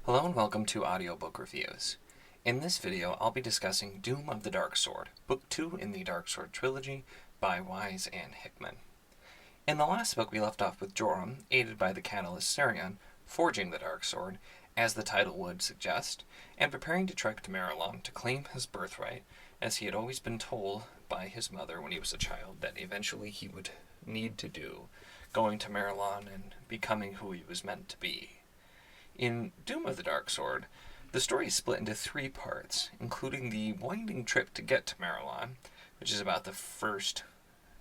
Hello and welcome to Audiobook Reviews. In this video, I'll be discussing Doom of the Darksword, Book 2 in the Darksword Trilogy by Weis and Hickman. In the last book, we left off with Joram, aided by the catalyst Sarion, forging the Darksword, as the title would suggest, and preparing to trek to Marilon to claim his birthright, as he had always been told by his mother when he was a child that eventually he would need to do, going to Marilon and becoming who he was meant to be. In Doom of the Darksword, the story is split into three parts, including the winding trip to get to Marilon, which is about the first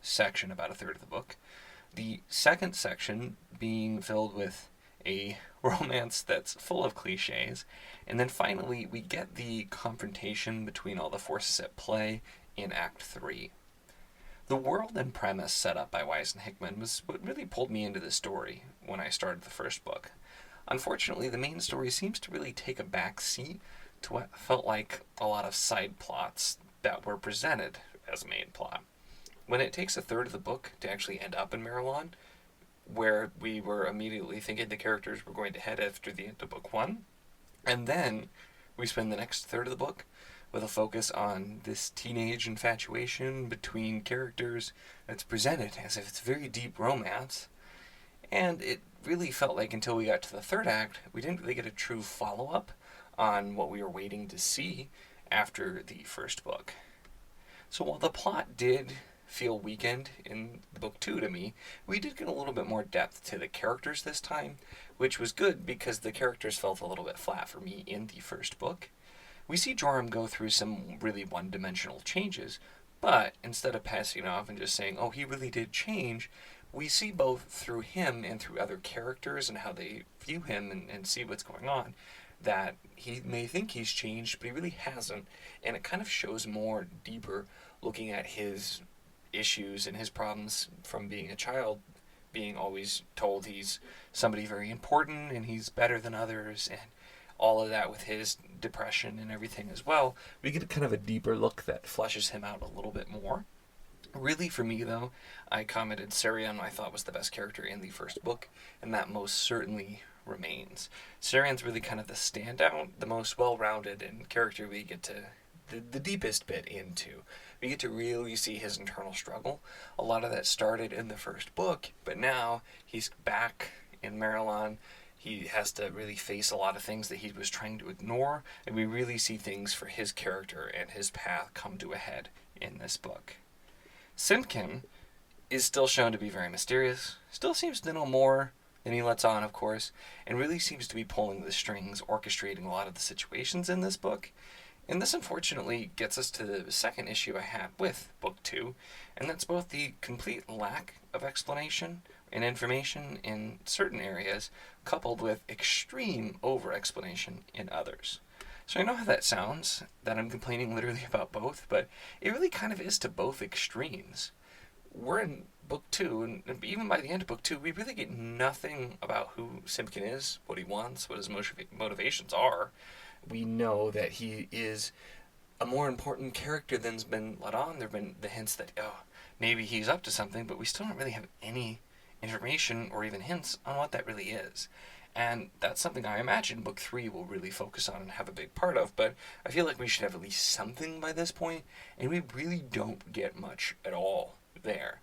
section, about a third of the book. The second section being filled with a romance that's full of cliches. And then finally, we get the confrontation between all the forces at play in Act 3. The world and premise set up by Weis and Hickman was what really pulled me into the story when I started the first book. Unfortunately, the main story seems to really take a back seat to what felt like a lot of side plots that were presented as a main plot. When it takes a third of the book to actually end up in Marilon, where we were immediately thinking the characters were going to head after the end of book 1, and then we spend the next third of the book with a focus on this teenage infatuation between characters that's presented as if it's very deep romance, and it really felt like until we got to the third act, we didn't really get a true follow-up on what we were waiting to see after the first book. So while the plot did feel weakened in book 2 to me, we did get a little bit more depth to the characters this time, which was good because the characters felt a little bit flat for me in the first book. We see Joram go through some really one-dimensional changes, but instead of passing it off and just saying, oh, he really did change, we see both through him and through other characters and how they view him and see what's going on, that he may think he's changed, but he really hasn't. And it kind of shows more deeper looking at his issues and his problems from being a child, being always told he's somebody very important and he's better than others, and all of that with his depression and everything as well. We get kind of a deeper look that fleshes him out a little bit more. Really, for me, though, I commented Sarion I thought was the best character in the first book, and that most certainly remains. Sarion's really kind of the standout, the most well-rounded, and character we get to the deepest bit into. We get to really see his internal struggle. A lot of that started in the first book, but now he's back in Marilon. He has to really face a lot of things that he was trying to ignore, and we really see things for his character and his path come to a head in this book. Simpkin is still shown to be very mysterious, still seems to know more than he lets on, of course, and really seems to be pulling the strings, orchestrating a lot of the situations in this book. And this unfortunately gets us to the second issue I had with Book 2, and that's both the complete lack of explanation and information in certain areas, coupled with extreme over-explanation in others. So I know how that sounds, that I'm complaining literally about both, but it really kind of is to both extremes. We're in Book 2, and even by the end of Book 2, we really get nothing about who Simpkin is, what he wants, what his motivations are. We know that he is a more important character than's been let on. There have been the hints that, maybe he's up to something, but we still don't really have any information or even hints on what that really is. And that's something I imagine Book 3 will really focus on and have a big part of, but I feel like we should have at least something by this point, and we really don't get much at all there.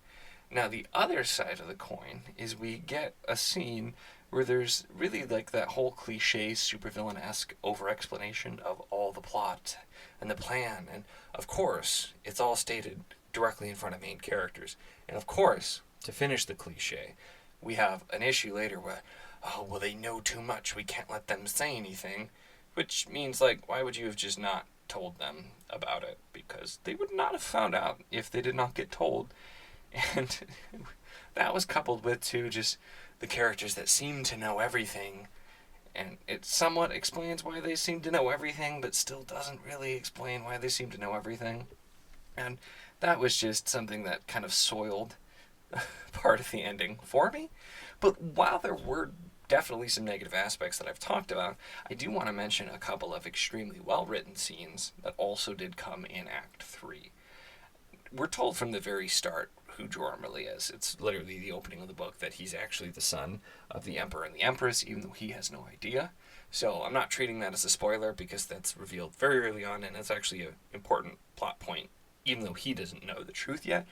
Now, the other side of the coin is we get a scene where there's really like that whole cliche supervillain-esque over-explanation of all the plot and the plan, and of course, it's all stated directly in front of main characters. And of course, to finish the cliche, we have an issue later where, oh, well, they know too much, we can't let them say anything, which means, like, why would you have just not told them about it? Because they would not have found out if they did not get told. And that was coupled with, too, just the characters that seem to know everything, and it somewhat explains why they seem to know everything, but still doesn't really explain why they seem to know everything. And that was just something that kind of soiled part of the ending for me. But while there were definitely some negative aspects that I've talked about, I do want to mention a couple of extremely well-written scenes that also did come in Act 3. We're told from the very start who Joram really is. It's literally the opening of the book that he's actually the son of the Emperor and the Empress, even though he has no idea. So I'm not treating that as a spoiler because that's revealed very early on, and it's actually an important plot point, even though he doesn't know the truth yet.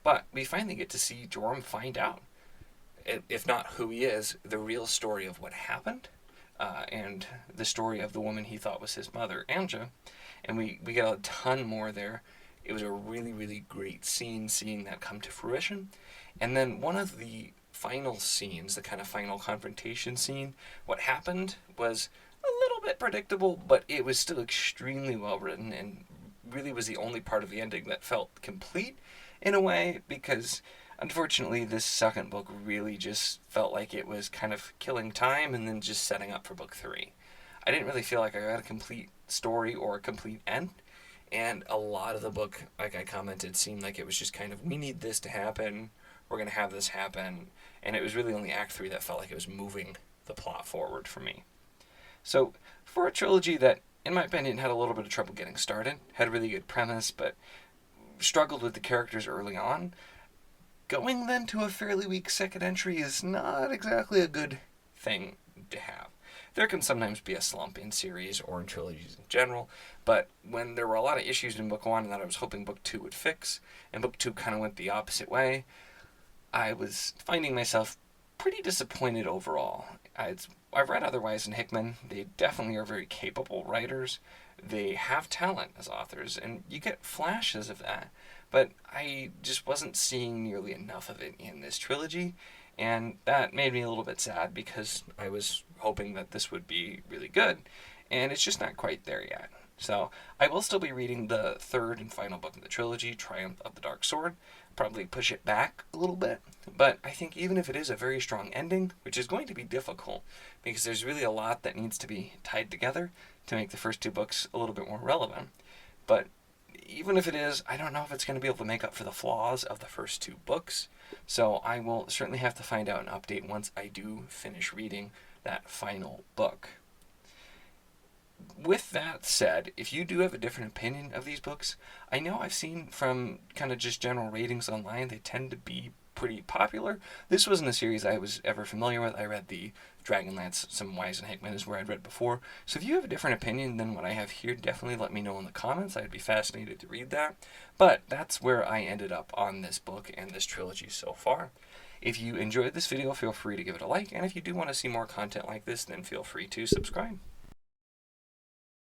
But we finally get to see Joram find out, if not who he is, the real story of what happened, and the story of the woman he thought was his mother, Anja. And we get a ton more there. It was a really, really great scene, seeing that come to fruition. And then one of the final scenes, the kind of final confrontation scene, what happened was a little bit predictable, but it was still extremely well written, and really was the only part of the ending that felt complete in a way, because unfortunately this second book really just felt like it was kind of killing time and then just setting up for book 3. I didn't really feel like I got a complete story or a complete end, and a lot of the book, like I commented, seemed like it was just kind of, we need this to happen, we're going to have this happen, and it was really only Act 3 that felt like it was moving the plot forward for me. So, for a trilogy that, in my opinion, had a little bit of trouble getting started, had a really good premise, but struggled with the characters early on, going then to a fairly weak second entry is not exactly a good thing to have. There can sometimes be a slump in series or in trilogies in general, but when there were a lot of issues in book 1 that I was hoping book 2 would fix, and book 2 kind of went the opposite way, I was finding myself pretty disappointed overall. I've read other Weis and Hickman. They definitely are very capable writers. They have talent as authors, and you get flashes of that. But I just wasn't seeing nearly enough of it in this trilogy, and that made me a little bit sad because I was hoping that this would be really good, and it's just not quite there yet. So I will still be reading the third and final book of the trilogy, Triumph of the Dark Sword. Probably push it back a little bit, but I think even if it is a very strong ending, which is going to be difficult because there's really a lot that needs to be tied together to make the first 2 books a little bit more relevant, but even if it is, I don't know if it's going to be able to make up for the flaws of the first 2 books, so I will certainly have to find out an update once I do finish reading that final book. With that said, if you do have a different opinion of these books, I know I've seen from kind of just general ratings online, they tend to be pretty popular. This wasn't a series I was ever familiar with. I read the Dragonlance, some Weis and Hickman is where I'd read before. So if you have a different opinion than what I have here, definitely let me know in the comments. I'd be fascinated to read that. But that's where I ended up on this book and this trilogy so far. If you enjoyed this video, feel free to give it a like, and if you do want to see more content like this, then feel free to subscribe.